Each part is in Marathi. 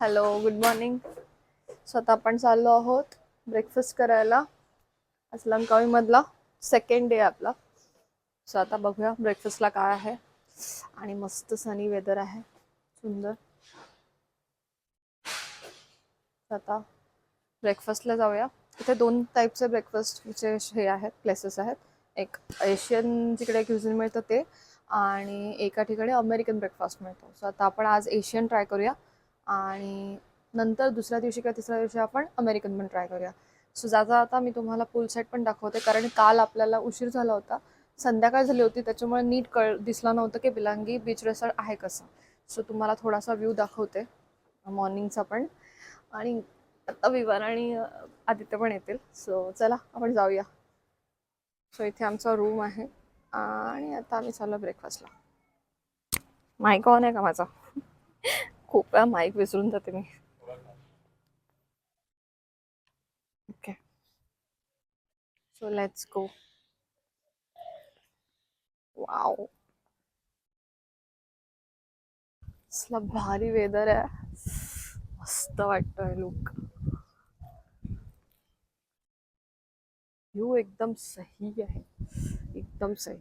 Hello, good morning. स्वतः आपण चाललो आहोत ब्रेकफास्ट करायला. आज लंकावी मधला सेकंड डे आपला. सो आता बघूया ब्रेकफास्टला काय आहे. आणि मस्त सनी वेदर आहे, सुंदर. आता ब्रेकफास्टला जाऊया. इथे दोन टाईपचे ब्रेकफास्टचे हे आहेत, प्लेसेस आहेत. एक एशियन जिकडे क्युझिन मिळतं ते, आणि एका ठिकाणी अमेरिकन ब्रेकफास्ट मिळतो. सो आता आपण आज एशियन ट्राय करूया आणि नंतर दुसऱ्या दिवशी किंवा तिसऱ्या दिवशी आपण अमेरिकन पण ट्राय करूया. सो जाता आता मी तुम्हाला पूल साईड पण दाखवते, कारण काल आपल्याला उशीर झाला होता, संध्याकाळ झाली होती, त्याच्यामुळे नीट दिसलं नव्हतं की बिलांगी बीच रिसॉर्ट आहे कसं. सो तुम्हाला थोडासा व्ह्यू दाखवते मॉर्निंगचा पण. आणि आता विवार आणि आदित्य पण येतील. सो चला आपण जाऊया. सो इथे आमचा रूम आहे आणि आता आम्ही चाललो ब्रेकफास्टला. माईक ऑन आहे का माझा? खूप वेळा माईक विसरून जाते मी. Okay, so let's go. Wow, असला भारी वेदर आहे, मस्त वाटतोय लुक. व्ह्यू एकदम सही आहे, एकदम सही.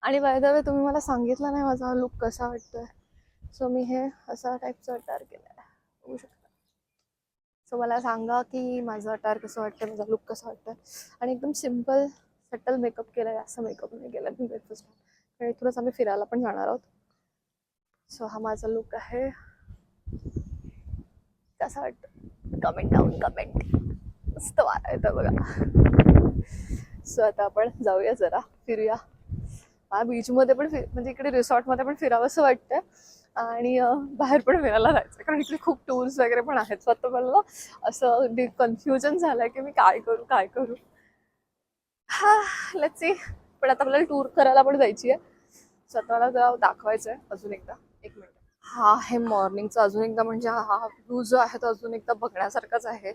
आणि बाय द वे तुम्ही मला सांगितलं नाही माझा लुक कसा वाटतोय. सो मी हे असा टाईपचा अटायर केलाय, बघू शकता. सो मला सांगा की माझं अटायर कसं वाटतं, माझा लुक कसा वाटतोय. आणि एकदम सिम्पल सटल मेकअप केलाय, असं मेकअप नाही केलाय मी ब्रेकफास्ट. आणि इथूनच आम्ही फिरायला पण जाणार आहोत. सो हा माझा लुक आहे. कसा वाटतं कमेंट डाऊन, कमेंट. मस्त वारा येतं बघा. सो आता आपण जाऊया, जरा फिरूया. मला बीचमध्ये पण म्हणजे इकडे रिसॉर्टमध्ये पण फिरावं असं वाटतं. आणि बाहेर पण फिरायला जायचं, कारण इकडे खूप टूर्स वगैरे पण आहेत. स्वतः मला असं कन्फ्युजन झालंय की मी काय करू काय करू. हा, लेट्स सी. पण आता आपल्याला टूर करायला पण जायची आहे. स्वतःला जरा दाखवायचं आहे अजून एकदा. एक मिनिट. हा आहे मॉर्निंगचा अजून एकदा, म्हणजे हा व्ह्यू जो आहे तो अजून एकदा बघण्यासारखाच आहे.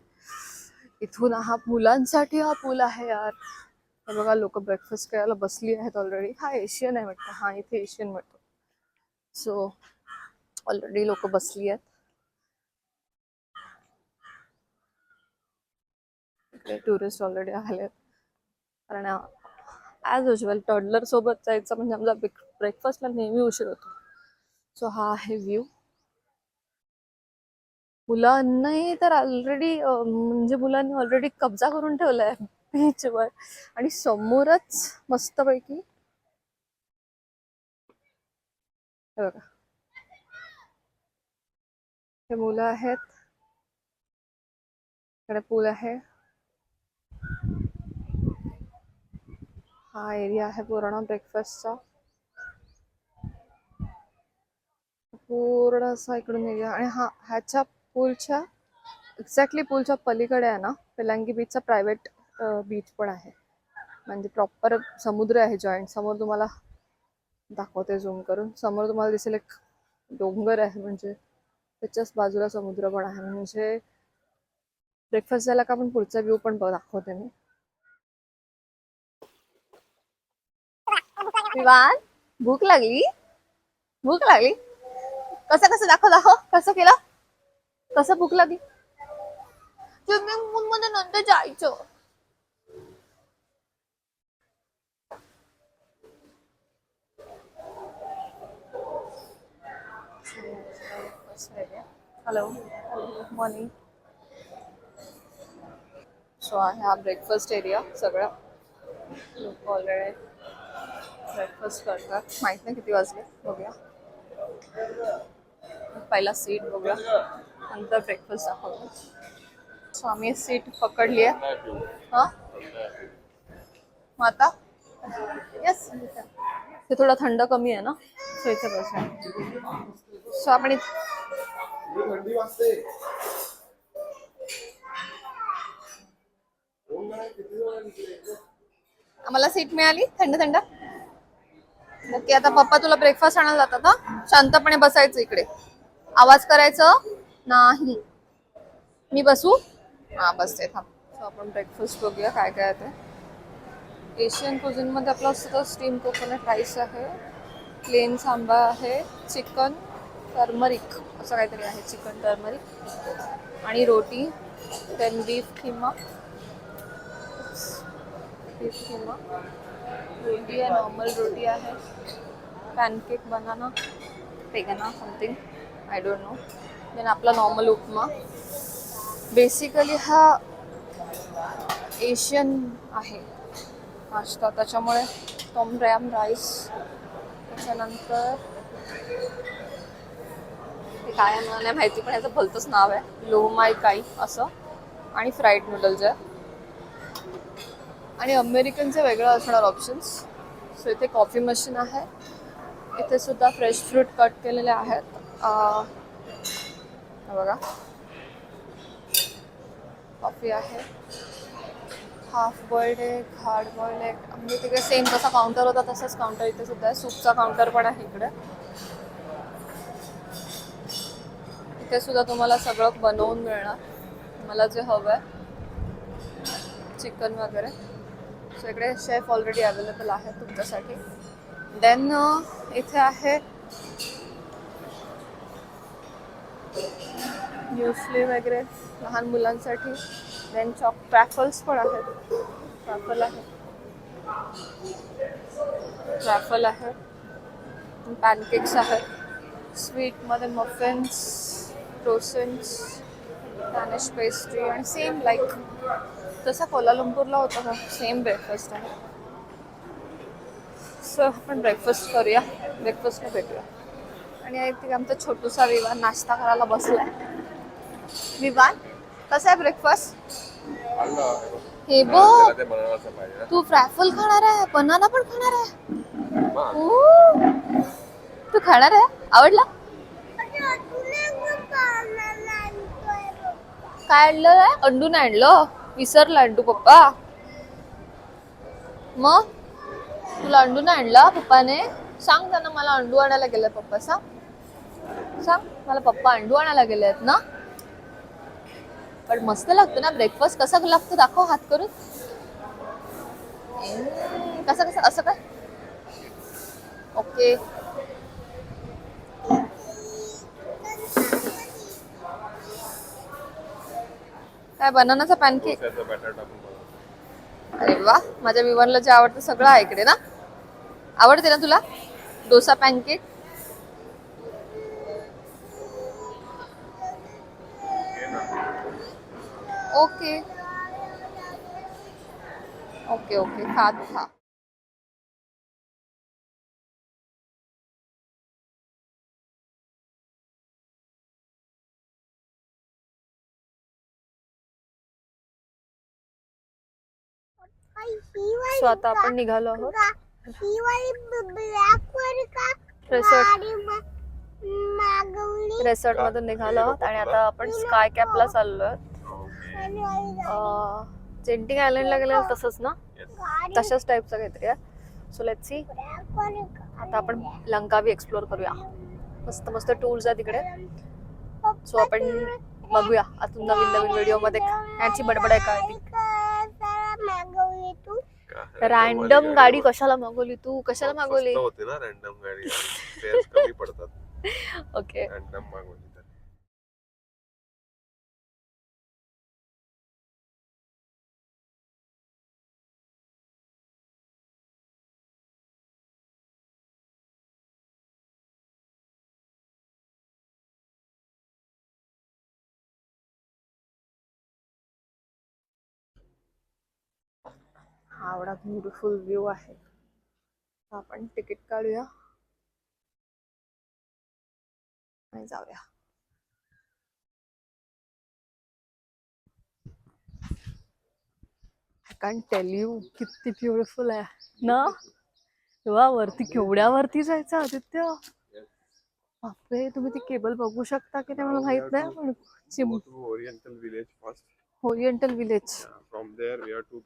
इथून हा मुलांसाठी हा पूल आहे यार. हे बघा, लोक ब्रेकफास्ट करायला बसली आहेत ऑलरेडी. हा एशियन आहे वाटतं, हा इथे एशियन मिळतो. सो ऑलरेडी लोक बसली आहेत. इकडे टुरिस्ट ऑलरेडी आले आहेत, कारण ॲज युजल टॉडलर सोबत जायचं म्हणजे आमचा ब्रेकफास्टला नेहमी उशीर होतो. सो हा आहे व्ह्यू. मुलांनाही तर ऑलरेडी म्हणजे मुलांनी ऑलरेडी कब्जा करून ठेवलाय बीचवर. आणि समोरच मस्तपैकी हे बघा, हे मुलं आहेत, इकडे पूल आहे. हा एरिया आहे पूर्ण ब्रेकफास्टचा, पूर्ण असा इकडून एरिया. आणि हा ह्याच्या पूलच्या एक्झॅक्टली पूलच्या पलीकडे आहे ना, पेलांगी बीचचा प्रायव्हेट बीच पण आहे. म्हणजे प्रॉपर समुद्र आहे जॉईंट. समोर तुम्हाला दाखवते झूम करून. समोर तुम्हाला दिसेल एक डोंगर आहे, म्हणजे त्याच्याच बाजूला समुद्र पण आहे. म्हणजे ब्रेकफास्ट झाला का आपण पुढचा व्ह्यू पण दाखवते मी. विवान, भूक लागली? भूक लागली? कसं कसं दाखव दाखव, कसं केलं, कसं भूक लागली? स्विमिंग पूल मध्ये नंतर जायचं. Hello, morning. सो आहे हा ब्रेकफास्ट एरिया. सगळं लोक ऑलरेडी ब्रेकफास्ट करतात. माहित नाही किती वाजले, बघूया. पहिला सीट बघूया, नंतर ब्रेकफास्ट दाखवतो. सो आम्ही सीट पकडली आहे. हा, मग आता येस, ते थोडं थंड कमी आहे ना, सो इथे बसूया. सो आपण आम्हाला सीट मिळाली थंड थंड. ओके, आता पप्पा तुला ब्रेकफास्ट आणायला जातात ना, शांतपणे बसायचं इकडे, आवाज करायचं नाही. मी बसू? हा, बसते थांब. सो आपण ब्रेकफास्ट बघूया काय काय आहे ते. एशियन कुझिन मध्ये आपलं असतं स्टीम कोकोनट राईस आहे, प्लेन सांबार आहे, चिकन टर्मरिक असं काहीतरी आहे, चिकन टर्मरिक आणि रोटी, देन बीफ किमा, रोटी आहे, नॉर्मल रोटी आहे, पॅनकेक बनाना पेगना something I don't know, then आपला नॉर्मल उपमा. बेसिकली हा एशियन आहे नाश्ता, त्याच्यामुळे टॉम रॅम राईस, त्याच्यानंतर ते काय आहे मला नाही माहिती, पण याचं भलतंच नाव आहे, लो माय काई असं, आणि फ्राईड नूडल्स आहे. आणि अमेरिकनचे वेगळं असणार ऑप्शन्स. सो इथे कॉफी मशीन आहे, इथे सुद्धा फ्रेश फ्रूट कट केलेले आहेत. बघा कॉफी आहे, half boiled egg, hard boiled egg, म्हणजे तिकडे सेम जसा काउंटर होता तसाच काउंटर इथे सुद्धा आहे. सूपचा काउंटर पण आहे इकडे. इथे सुद्धा तुम्हाला सगळं बनवून मिळणार, मला जे हवं आहे चिकन वगैरे. सो इकडे शेफ ऑलरेडी अवेलेबल आहे तुमच्यासाठी. देन इथे आहे म्युस्ली वगैरे लहान मुलांसाठी. देन ट्रॅफल्स पण आहेत, ट्रॅफल आहे, पॅनकेक्स आहेत, स्वीटमध्ये मफिन्स, क्रोसेंट्स, स्पॅनिश पेस्ट्री, आणि सेम लाईक जसा कोलालंपूरला होता का सेम ब्रेकफास्ट आहे. सो आपण ब्रेकफास्ट करूया, ब्रेकफास्टला भेटूया. आणि एक आमचा छोटूसा विवान नाश्ता करायला बसलाय. विवान कसा आहे ब्रेकफास्ट? हे बघ, तू फ्रॅफल खाणार आहे, बनाना पण खाणार आहे. तू खाणार आहे? आवडला? काय आणलं? अंडू नाही आणलं, विसरला अंडू पप्पा. मग तुला अंडू नाही आणला पप्पाने? सांग त्यांना मला अंडू आणायला गेले पप्पा. सांग मला पप्पा अंडू आणायला गेले आहेत ना. पण मस्त लागतं ना ब्रेकफास्ट. कसा लागतो दाखव हात करून. कसं कसं असं काय? ओके. काय बनानाचा पॅनकेक? अरे वा, माझ्या विवानला जे आवडतं सगळं आहे इकडे ना. आवडते ना तुला dosa pancake? Okay okay okay, खा तू खा. सो आता आपण निघालो आहोत रेसॉर्ट मधून निघालो आहोत आणि आता आपण स्काय कॅपला चाललो आहोत. जेंटिंग आयलंडला गेलेलं तसंच ना, तशाच टाईपचं काहीतरी आहे. So let's see. आता आपण लंकावी एक्सप्लोर करूया. मस्त मस्त टूल्स आहे तिकडे. सो आपण बघूया अजून नवीन नवीन व्हिडिओ मध्ये यांची बडबड आहे का. रॅन्डम गाडी कशाला मागवली तू? कशाला मागवली? होते ना रॅन्डम गाडी, फेअर्स कमी पडतात. ओके. रॅन्डम मागवली तर. हा एवढा ब्युटिफुल व्ह्यू आहे. आपण तिकीट काढूया आणि जाऊया. आय कॅन्ट टेल यू किती ब्युटिफुल आहे ना. तेव्हा वरती केवढ्या वरती जायचं आदित्य. बापरे, तुम्ही ती केबल बघू शकता की नाही मला माहित नाही, पण oriental village first. Oriental village. From there we have to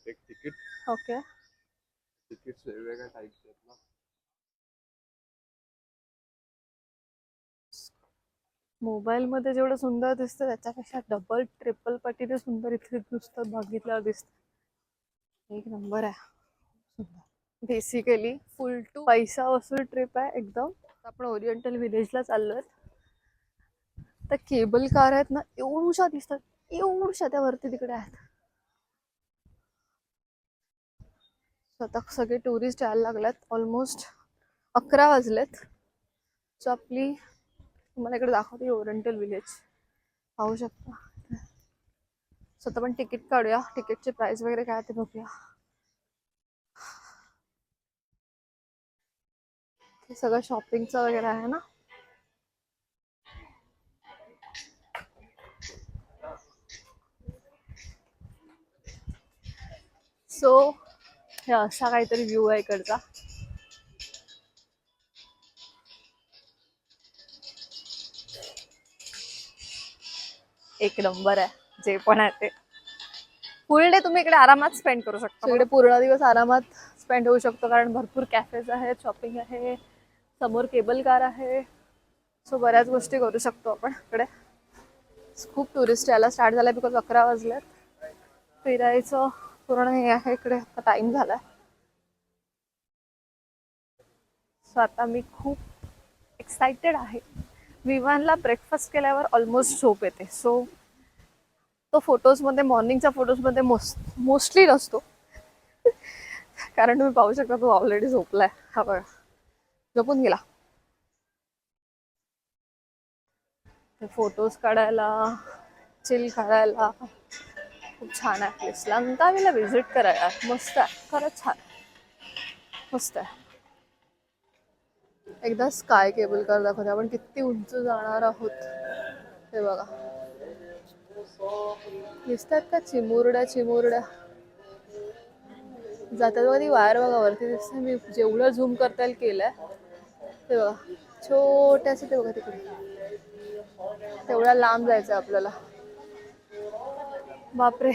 take ticket. Okay. Tickets वेगवेगळ्या टाईपचे आहेत ना. मोबाईल मध्ये जेवढं सुंदर दिसतं त्याच्यापेक्षा डबल ट्रिपल पटीने सुंदर इथे नुसतं बघितल्यावर दिसत. एक नंबर आहे. बेसिकली फुल टू पैसा वसूल ट्रिप आहे एकदम. आपण ओरिएंटल विलेजला चाललोय. त्या केबल कार आहेत ना, एवढ्या दिसतात, एवढ्या त्या वरती तिकडे आहेत. स्वतः सगळे टुरिस्ट यायला लागलेत. ऑलमोस्ट 11 वाजलेत. सो आपली तुम्हाला इकडे दाखवते ओरिएंटल विलेज पाहू शकता. स्वतः पण तिकीट काढूया. तिकीटची प्राइस वगैरे काय ते बघूया. हे सगळं शॉपिंगचं वगैरे आहे ना. सो हे असा काहीतरी व्ह्यू आहे इकडचा. एक नंबर आहे जे पण आहे ते. फुल डे तुम्ही इकडे आरामात स्पेंड करू शकता. इकडे पूर्ण दिवस आरामात स्पेंड होऊ शकतो कारण भरपूर कॅफेज आहेत, शॉपिंग आहे, समोर केबल कार आहे. सो बऱ्याच गोष्टी करू शकतो आपण इकडे. खूप टुरिस्ट यायला स्टार्ट झालाय बिकॉज 11 वाजलेत. फिरायचं पूर्ण हे आहे इकडे. आता टाइम झालाय. सो आता मी खूप एक्साइटेड आहे. विवानला ब्रेकफास्ट केल्यावर ऑलमोस्ट झोप येते. सो तो फोटोजमध्ये, मॉर्निंगच्या फोटोजमध्ये मोस्टली नसतो कारण तुम्ही पाहू शकता तो ऑलरेडी झोपलाय. हा बघा, झोपून गेला. फोटोज काढायला, चिल काढायला खूप छान आहे प्लेस. लंकावीला व्हिजिट करायला मस्त आहे, खरंच छान, मस्त आहे. एकदा स्काय केबल कार दाखवते. आपण किती उंच जाणार आहोत हे बघा. दिसतात का चिमुरड्या चिमुरड्या जातात बघा. ती वायर बघा वरती दिसते. मी जेवढं झूम करता येईल केलंय ते बघा. छोट्याचं ते बघा तिकडे. तेवढा लांब जायचं आपल्याला. बापरे,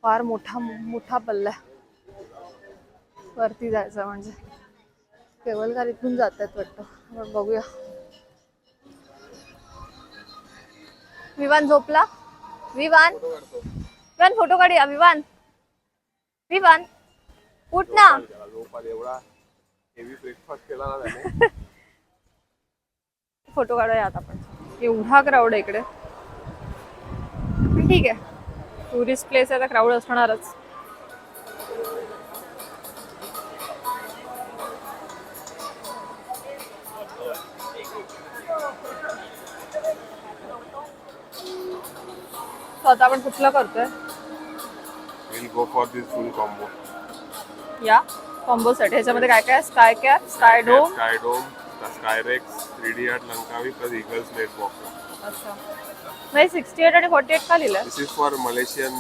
फार मोठा मोठा पल्ला वरती जायचं म्हणजे. केबल कार इथून जातात वाटतं. आपण बघूया. विवान झोपला. विवान, विवान फोटो काढूया. विवान, विवान उठ ना. एवढा हेवी ब्रेकफास्ट केला ना त्याने. फोटो काढूया आता आपण. एवढा क्राऊड आहे इकडे. ठीक आहे, टुरिस्ट प्लेस आहे तर क्राऊड असणारच. आता आपण कुठलं करतोय? We'll go for this full combo. या कॉम्बो सेट. ह्याच्यामध्ये काय काय? Sky cap, sky dome, Sky Dome, the Skyrex, 3D Art Langkawi plus Eagles Net Box. अच्छा. नाही 68 आणि 48 का लिहिलंय? This is for Malaysian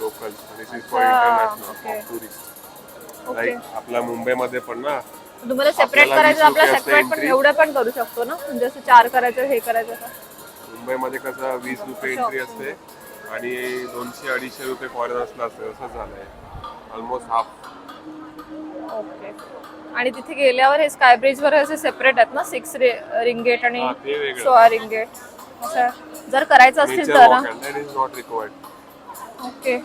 locals. This is for अच्छा, international okay. tourists. Okay. Like आपल्या मुंबईमध्ये पण ना तुम्हाला सेपरेट आपल्याला करायचं, 20 आपल्याला रुपये असते सेपरेट पण entry. एवढं पण करू शकतो ना. म्हणजे असं 4 करायचं, हे करायचं का? मुंबईमध्ये कसं 20 रुपये एंट्री असते आणि 200-250 रुपये फॉरेनर्सला असते. असं झालंय ऑलमोस्ट हाफ. ओके. आणि तिथे गेल्यावर हे स्काय ब्रिज वर असे सेपरेट आहेत ना, 6 रिंगेट आणि हा, ते वेगळं. 16 रिंगेट. असं जर करायचं असतील नेचर तर वॉक ना. And that is not required. Okay,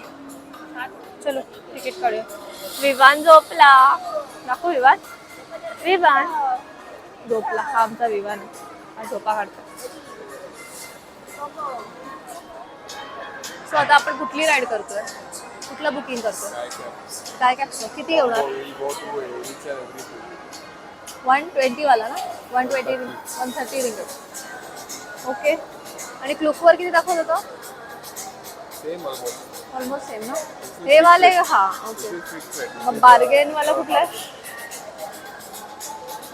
चलो तिकीट काढूया. विवान झोपला. दाखव विवान. विवान झोपला. हा आमचा विवान आहे. हा झोपा काढतो. सो आता आपण कुठली राईड करतोय? कुठलं बुकिंग करतोय? काय काय किती एवढा? 120 वाला ना. 120 130 रिंगेट. ओके. आणि क्लूकवर किती दाखवत होतं? सेम ऑलमोस्ट सेम ना. हे वाले हा. ओके. मग बार्गेन वाला कुठला आहे?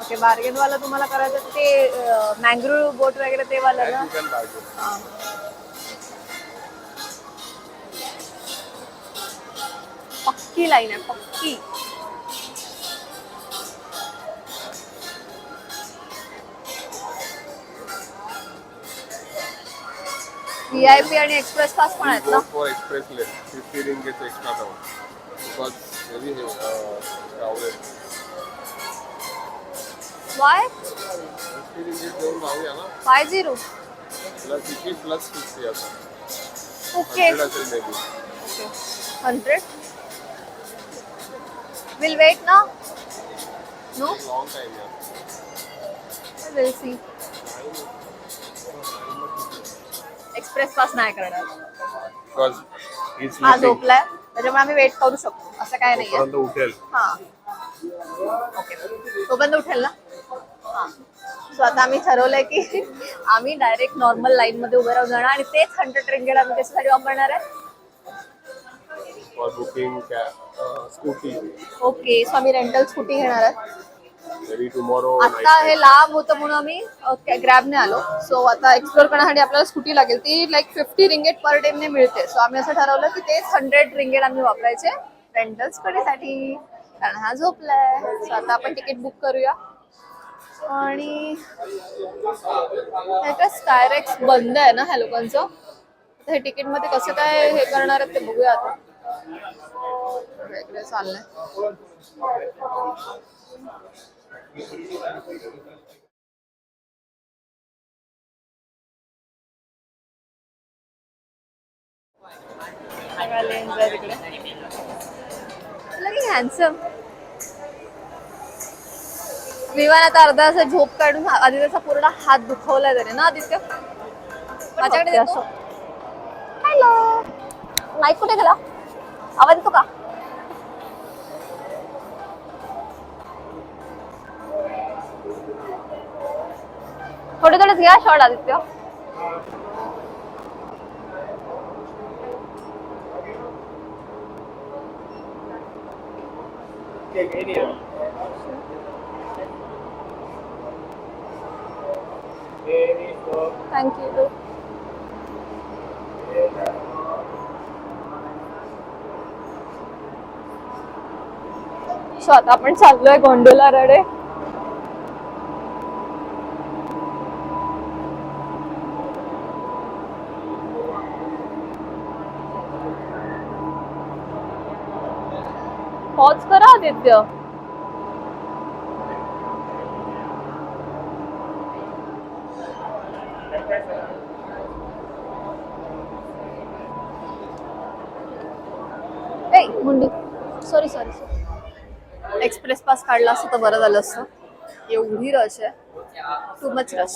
ओके, बार्गेन वाला तुम्हाला करायचं ते मँग्रोव बोट वगैरे ते वाला ना. हां. पक्की लाईन आहे, पक्की. VIP आणि एक्सप्रेस पास पण आहेत ना. For express lane 50 ringgit extra down because heavy crowded. Y 50 ringgit देऊन जाऊया ना. 50 प्लस तिकीट प्लस 50 असं. ओके. 100 असेल maybe. Okay, 100 will wait ना. नो लॉंग टाइम यार. Will see. एक्सप्रेस पास नाही करणार. Because he's हा sleeping. झोपलाय त्याच्यामुळे आम्ही वेट करू शकतो असं काय नाहीये. तोपर्यंत उठेल. हा ओके तो बंद उठेल ना. हा सो आता आम्ही ठरवलंय की आम्ही डायरेक्ट नॉर्मल लाईन मध्ये उभं राहून जाणार आणि तेच 100 ringgit आम्ही त्याच्यासाठी वापरणार आहे. For booking scooty. Okay so आम्ही रेंटल स्कूटी घेणार आहे. Maybe tomorrow आता night. हे लांब होतं म्हणून आम्ही ग्रॅबने आलो. सो आता एक्सप्लोर करण्यासाठी आपल्याला स्कूटी लागेल. ती लाईक 50 ringgit पर डे ने मिळते. सो आम्ही असं ठरवलं की तेच 100 ringgit आम्ही वापरायचे रेंटल स्कूटीसाठी कारण हा झोपलाय. सो आता आपण तिकीट बुक करूया. आणि स्कायरेक्स बंद आहे ना ह्या लोकांचं. हे तिकीट मध्ये कसं काय हे करणार आहेत ते बघूया आता. वेगळे चाललंय. हॅन्सम विवान आता अर्धा असं झोप काढून आदित्यचा पूर्ण हात दुखवलाय त्याने ना. आदित्य माझ्याकडे देतो. हॅलो माईक कुठे गेला. आवाज येतो का. थोडे थोडेच घ्या शॉर्ट आदित्य. थँक्यू. सो आता आपण चाललोय गोंडोला रडे. पॉज करा आदित्य. मुंडी sorry sorry sorry. Express pass काढला असतं तर बरं झालं असतं. एवढी रश आहे. Too much rush.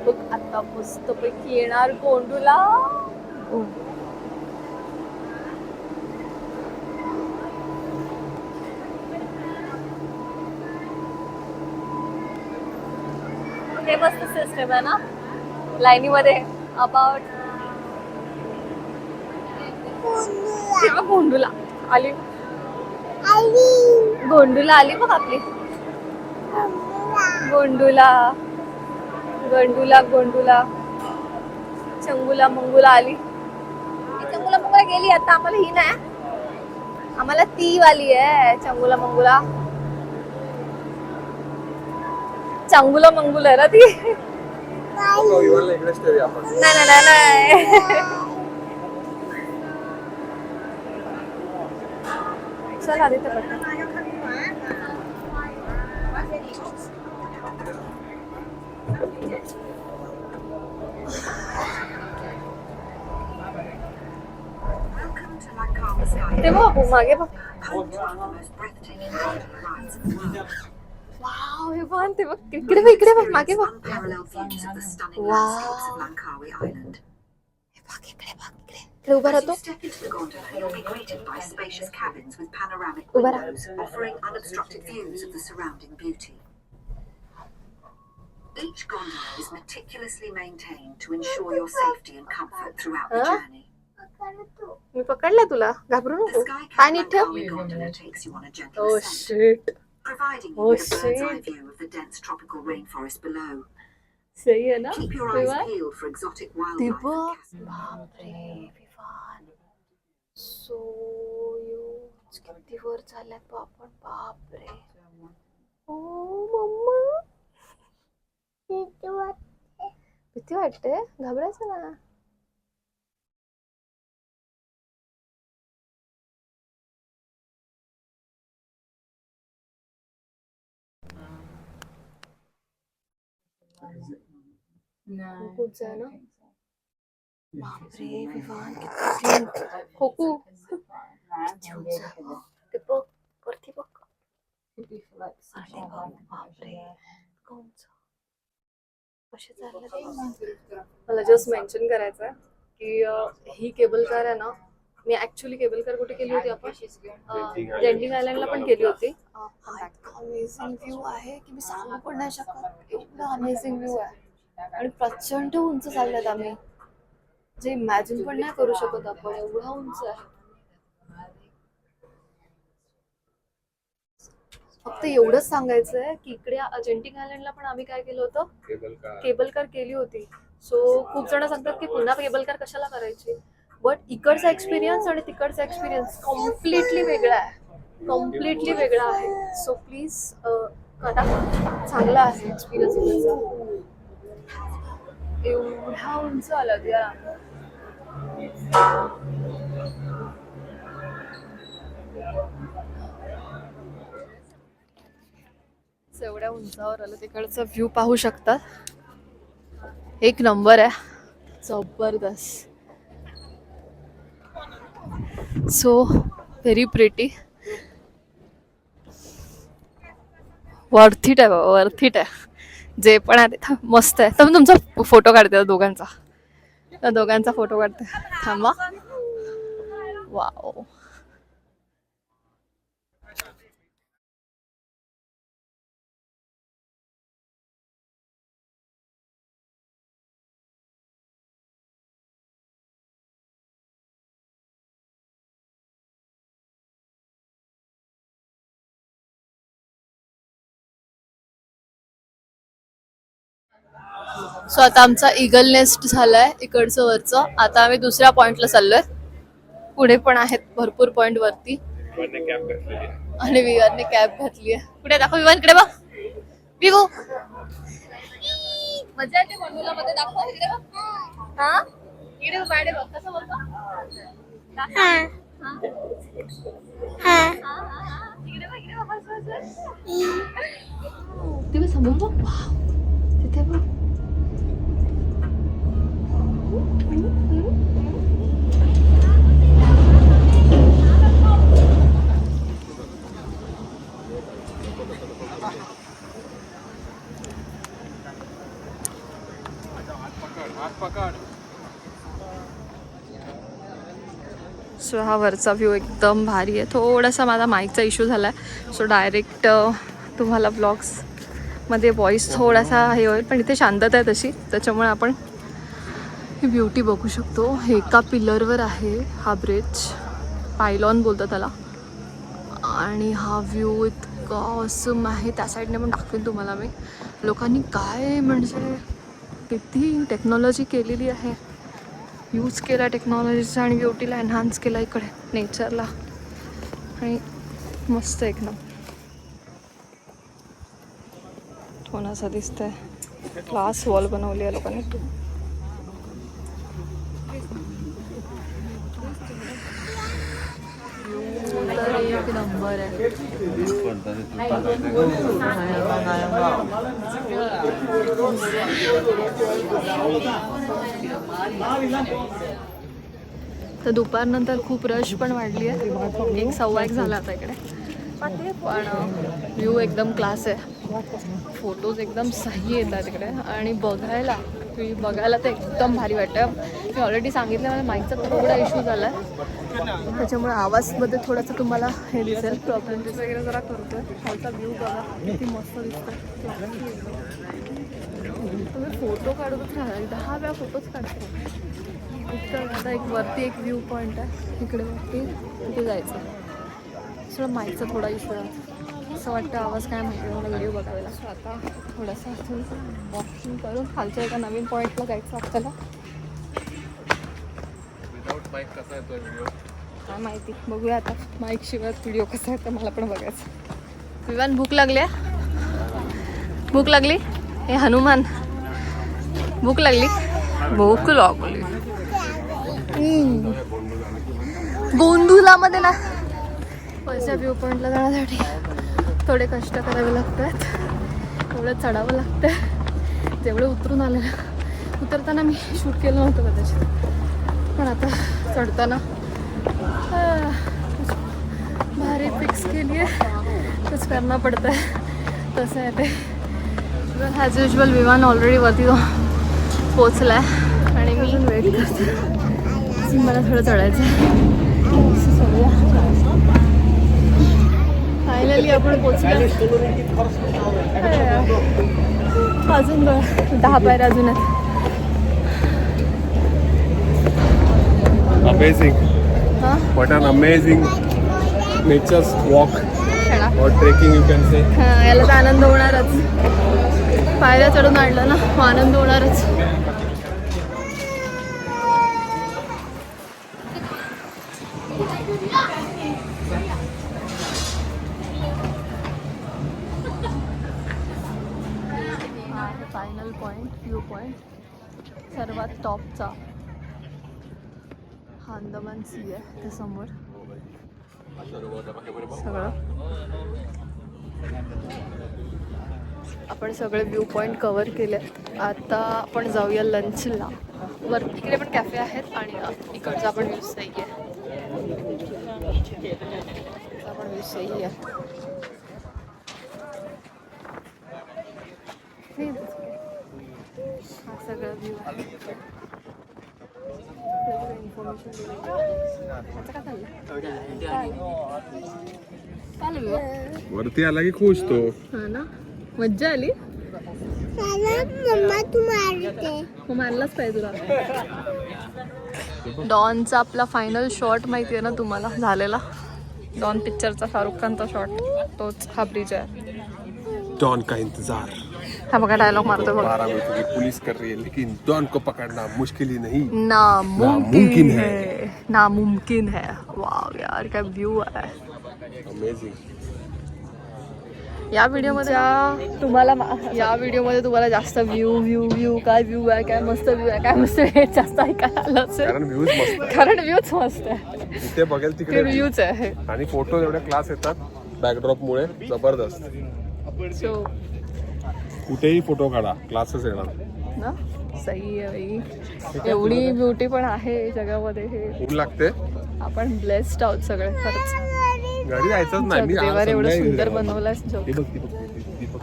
बघ आता मस्तपैकी येणार गोंडूला. हे मस्त सिस्टम आहे ना लाईनीमध्ये. अबाउट गोंडूला आली. गोंडूला आली बघ आपली. गोंडूला गोंडूला गोंडूला चंगुला मंगुला आली. चंगुला मंगुला गेली आता. आम्हाला ही नाही आम्हाला ती वाली आहे चंगुला मंगुला. चांगुला मंगुला आहे ना ती. नाही नाही नाही. चल आदित्य पटकन. ते बघ मागे बघ. वाव हे पण ते बघ इकडे बघ इकडे बघ मागे बघ. इकडे उभा राहतो. उभा राहा. Each gondola is meticulously maintained to ensure your safety and comfort throughout the journey. मी पकडला तुला घाबरू The नको. Sky पाय नीट Cat ठेव. Langkawi gondola takes you on a gentle Oh ascent, shit. providing you Oh, with a bird's eye shit. view of the dense tropical rainforest below. सही है ना. Keep your eyes peeled for exotic wildlife. दिबक and बापरे विमान. सो किती वर चाललाय तो आपण. बापरे. ओ मम्मा भीती वाटते. घाबरायचं ना. खूपच आहे ना. बापरे विमान किती खोकू. ते बघ वरती बघ. मला जस्ट मेन्शन करायचं आहे की ही केबल कार आहे ना, मी ऍक्च्युली केबल कार कुठे केली होती आपण, जेंटिंग आयलंडला पण केली होती. अमेझिंग व्ह्यू आहे की मी सांगू पण नाही शकत, एवढा अमेझिंग व्ह्यू आहे आणि प्रचंड उंच चालल्यात आम्ही, जे इमॅजिन पण नाही करू शकत आपण, एवढा उंच आहे. फक्त एवढंच सांगायचं आहे की इकडे जेंटिंग आयलंडला पण आम्ही काय केलं होतं, केबल कार केली होती. सो खूप जण सांगतात की पुन्हा केबल कार कशाला करायची, बट इकडचा एक्सपिरियन्स आणि तिकडचा एक्सपिरियन्स कम्प्लिटली वेगळा आहे, कम्प्लिटली वेगळा आहे. सो प्लीज करा, चांगला आहे एक्सपिरियन्स इकडचा. एवढ्या उंच आलं या, एवढ्या उंचावर आलं, तिकडचा व्ह्यू पाहू शकता, एक नंबर आहे, जबरदस्त. So very pretty, worth it आहे बाबा, वर्थ इट आहे. जे पण आहे ते मस्त आहे. तर मी तुमचा फोटो काढते, दोघांचा फोटो काढते, थांबा. वाव, सो आता आमचा इगल नेस्ट झालाय इकडचं वरचं. आता आम्ही दुसऱ्या पॉइंटला चाललोय, पुढे पण आहेत भरपूर पॉइंट वरती. आणि विवानने कॅप घातली आहे. पुढे दाखव विवान, इकडे बघ विवू, मजा येते गोंडोला मध्ये, दाखव इकडे बघ. हा इकडे बॅडे बघ कसं बोलतो, इकडे बघ, तिथे समोर बघ, तिथे बघ. सो हा वरचा व्ह्यू एकदम भारी आहे. थोडासा माझा माईकचा इश्यू झाला आहे, सो डायरेक्ट तुम्हाला ब्लॉग्समध्ये व्हॉईस थोडासा हे होईल, पण इथे शांतता आहे तशी, त्याच्यामुळे आपण ही ब्युटी बघू शकतो. हे एका पिलरवर आहे हा ब्रिज, पायलॉन बोलतात त्याला, आणि हा व्ह्यू इतका ऑसम आहे. त्या साईडने पण दाखवेन तुम्हाला मी. लोकांनी काय म्हणजे किती टेक्नॉलॉजी केलेली आहे, यूज केला टेक्नॉलॉजीचा आणि ब्युटीला एन्हान्स केला इकडे नेचरला, आणि मस्त एकदम कोणाचा दिसतंय. क्लास वॉल बनवली आहे लोकांनी. एक नंबर आहे. तर दुपारनंतर खूप रश पण वाढली आहे, 1:15 झाला आता इकडे, पण व्ह्यू एकदम क्लास आहे, फोटोज एकदम सही येतात इकडे, आणि बघायला तर एकदम भारी वाटतं. मी ऑलरेडी सांगितलं मला माईकचा थोडा इश्यू झाला आहे, त्याच्यामुळे आवाजमध्ये थोडंसं तुम्हाला हे दिसेल प्रॉब्लेम वगैरे जरा करतोय. खालचा व्ह्यू बघा किती मस्त दिसतोय. तुम्ही फोटो काढतच राहा, 10 वेळा फोटोच काढतो. इतकं आता एक वरती एक व्ह्यू पॉईंट आहे, इकडे वरती तिथे जायचं. सगळं माईकचा थोडा इश्यू आहे, असं वाटतं आवाज काय माहिती, मला व्हिडिओ बघायला. सो आता थोडंसं वॉकिंग करून खालच्या एका नवीन पॉईंटला जायचं आपल्याला. विदाउट माईक कसा येतोय व्हिडिओ काय माहिती, बघूया आता माईक शिवाय व्हिडिओ कसा आहे तर मला पण बघायचं. विवान भूक लागली, भूक लागली, हे हनुमान भूक लागली, भूक लागली. गोंधुलामध्ये ना वरच्या व्ह्यू पॉईंटला जाण्यासाठी थोडे कष्ट करावे लागतात, थोडं चढावं लागतं. जेवढं उतरून आलेलं, उतरताना मी शूट केलं नव्हतं कदाचित, पण आता चढताना भारी फिक्स केली आहे. कुछ करना पडतं आहे. तसं आहे ते. ॲज युजल विमान ऑलरेडी वरती पोचला आहे आणि मी वेट करते. मला थोडं चढायचं आहे. फायनली आपण पोचलो. अजून 10 पायऱ्या अजून आहेत. अमेझिंग. हां What an amazing nature's walk खेळा. or trekking you can say. हां याला तर आनंद होणारच. पायऱ्या चढून आणलं ना मग आनंद होणारच. फायनल पॉईंट व्ह्यू पॉईंट सर्वात टॉपचा हा अंदमान सी आहे ते समोर सगळं. आपण सगळे व्ह्यू पॉईंट कव्हर केले. आता आपण जाऊया लंचला. वर तिकडे पण कॅफे आहेत आणि इकडचा आपण व्ह्यू सही आहे. आपण व्ह्यू सही आहे. हा सगळा व्ह्यू आहे. इन्फॉर्मेशन काय चाललं वरती आला की खुश तो. हा ना मज्जा आली. मम्मा तू मारते. मग मारलाच पाहिजे तुला. डॉनचा आपला फायनल शॉट माहिती आहे ना तुम्हाला झालेला. डॉन पिक्चरचा शाहरुख खानचा शॉट तोच हा ब्रिज आहे. डॉन का इंतजार. हा बघा डायलॉग मारतो बघा. 12 बजे की पुलिस कर रही है लेकिन डॉन को पकड़ना मुश्किल ही नहीं. नामुमकिन है. नामुमकिन है. वाव यार काय व्ह्यू आहे. अमेझिंग. या व्हिडिओमध्ये तुम्हाला जास्त व्ह्यू काय व्ह्यू आहे काय मस्त व्ह्यू आहे काय मस्त हे जास्त ऐकायला आलं असेल. कारण व्ह्यूज मस्त आहे. कारण व्ह्यूच मस्त आहे. जिथे बघेल ते तिकडे व्ह्यूच आहे. आणि फोटो एवढे क्लास येतात बॅकड्रॉप मुळे जबरदस्त. सो कुठेही फोटो काढा क्लासच येणार ना. सही आहे बाई. एवढी ब्युटी पण आहे जगामध्ये. हे ऊन लागते. आपण ब्लेस्ड आहोत सगळे खरंच. घरी जायचंच नाही. मी आज देवाने एवढं संध्याकाळी सुंदर गेलो. बनवलंय. ती बघ, ती बघ, ती बघ.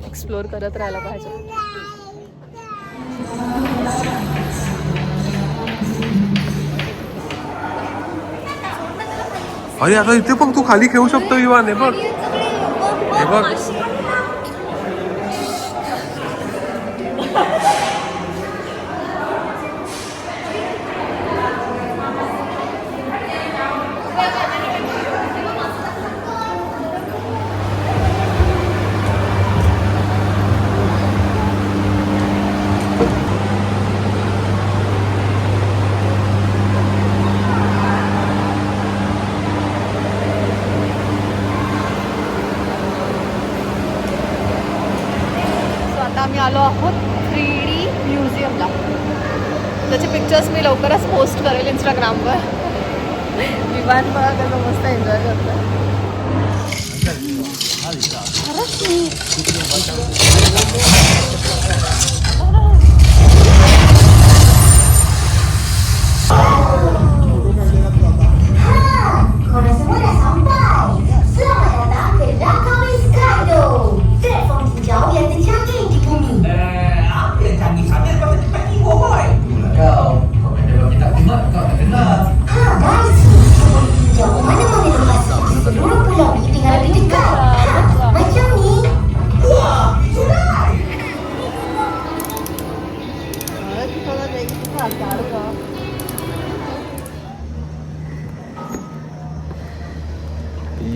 एक्सप्लोअर करत राहायला पाहिजे. अरे आता इथे पण तू खाली खेळू शकतो विमान. हे बघ हे बघ. आम्ही आलो आहोत 3D म्युझियमला. त्याचे पिक्चर्स मी लवकरच पोस्ट करेल इंस्टाग्रामवर. विमान बघा कसं मस्त एन्जॉय करतो.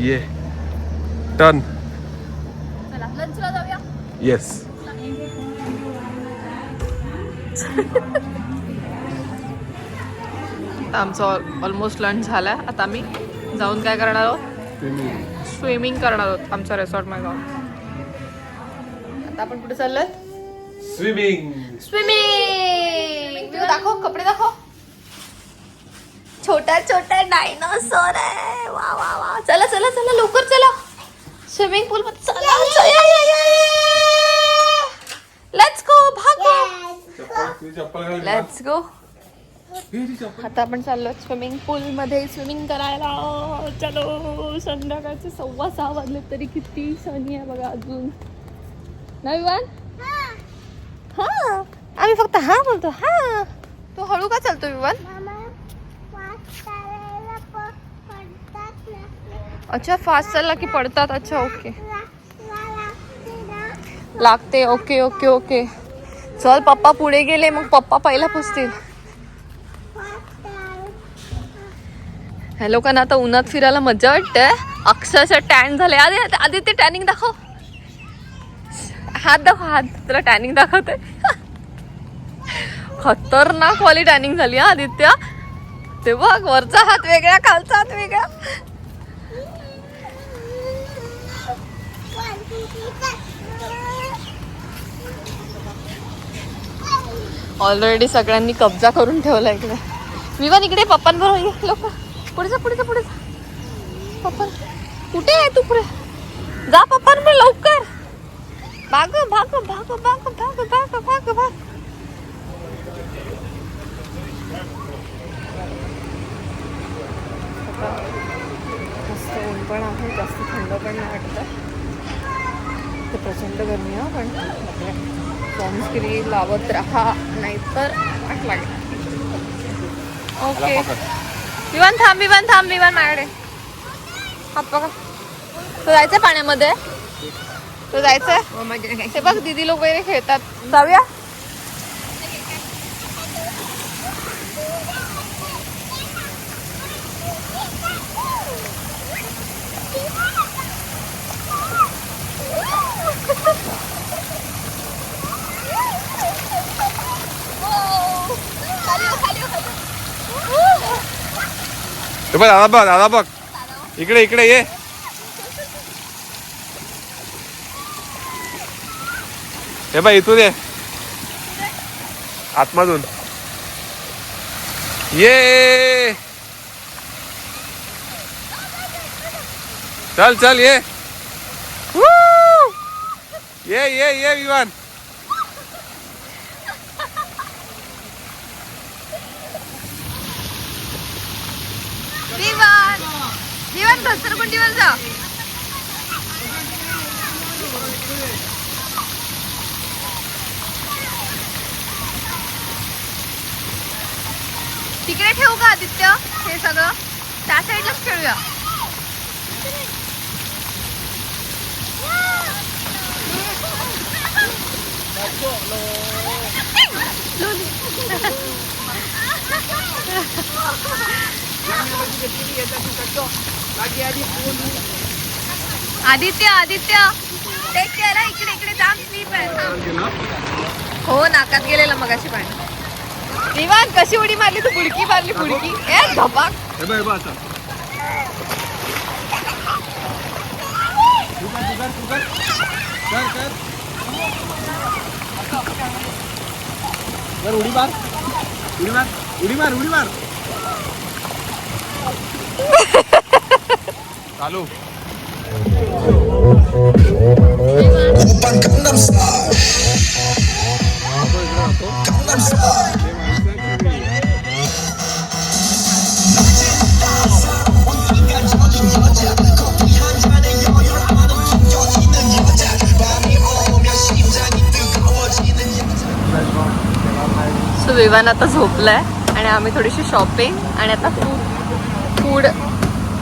ये टन. चला लंचला जाऊया. येस. आमचं ऑलमोस्ट लंच झालाय. आता आम्ही जाऊन काय करणार आहोत. स्विमिंग करणार आहोत आमच्या रिसॉर्टमध्ये जाऊन. आता आपण कुठे चाललोय. स्विमिंग. स्विमिंग दाखव. कपडे दाखव. छोटा छोटा डायनोसॉर आहे. वा वा वा. चला चला चला लवकर चला. स्विमिंग पूल मध्ये चला. Let's go. भागो. Let's go. आता आपण चाललो स्विमिंग पूल मध्ये स्विमिंग करायला. चलो, संध्याकाळचे 6:15 वाजले तरी किती सनी आहे बघा अजून. नवीन हा आम्ही फक्त हा बोलतो. हा तू हळू का चालतो विवान? अच्छा फास्ट चालला की पडतात. अच्छा ओके लागते. ओके ओके ओके चल पप्पा पुढे गेले मग पप्पा पहिला पुसतील. ह्या लोकांना आता उन्हात फिरायला मजा वाटते. अक्षरशः टॅन झाले. आधी ते टॅनिंग दाखव. हात दाखव. हात तुला टॅनिंग दाखवते. खतरनाक वाली टॅनिंग झाली हा आदित्य. ते बघ वरचा हात वेगळा खालचा हात वेगळा. ऑलरेडी सगळ्यांनी कब्जा करून ठेवला इकडे. विवान इकडे पप्पांबरोबर ये. लोक पुढे जा पुढे जा पुढे जा. पप्पा कुठे आहे तू? पुढे जा पप्पांबरोबर लवकर. भाग भाग भाग भाग भाग भाग भाग भाग. मस्त ऊन पण आहे. जास्त थंड पण नाही वाटत. ते प्रचंड गरमी आहे पण सनस्क्रीन लावत राहा नाहीतर वाट लागेल. ओके विवान थांब. विवान थांब. विवान माझ्याकडे हात बघा. तो जायचंय पाण्यामध्ये. तो जायचंय. ते बघ दीदी लोक वगैरे खेळतात. जाऊया. दादा बघ इकडे इकडे ये. हे बाई इथून ये आतमधून ये. चल चल ये ये ये ये विमान. विवान विवान घसरगुंडीवर जा. तिकडे ठेवू का आदित्य? हे सगळं त्या साईडलाच खेळूया. Aditya Aditya take care. इकडे इकडे जाम स्लीप आहे. हो नाकात गेलेलं मगाशी पाणी. विवान कशी उडी मारली तू? बुडकी मारली बुडकी. ए धपाक. उडी मार उडी मार उडी मार उडी मार. चालू. सो विवान आता झोपलाय आणि आम्ही थोडीशी शॉपिंग आणि आता फूड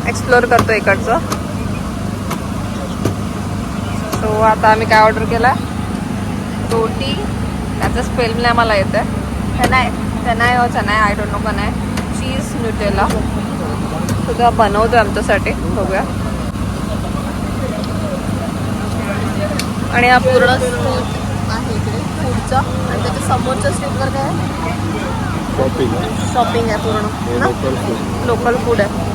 एक्सप्लोअर करतो इकडचं. सो आता आम्ही काय ऑर्डर केला? रोटी. त्याचं स्पेल नाही मला येतं. चनाय आय डोंट नो कनाय. चीज न्यूटेला सगळं बनवतो आमच्यासाठी. बघूया. आणि हा पूर्ण स्ट्रीट आहे इकडे फूडचा. आणि त्याच्या समोरच्या स्ट्रीटवर काय आहे? शॉपिंग आहे पूर्ण. लोकल फूड आहे.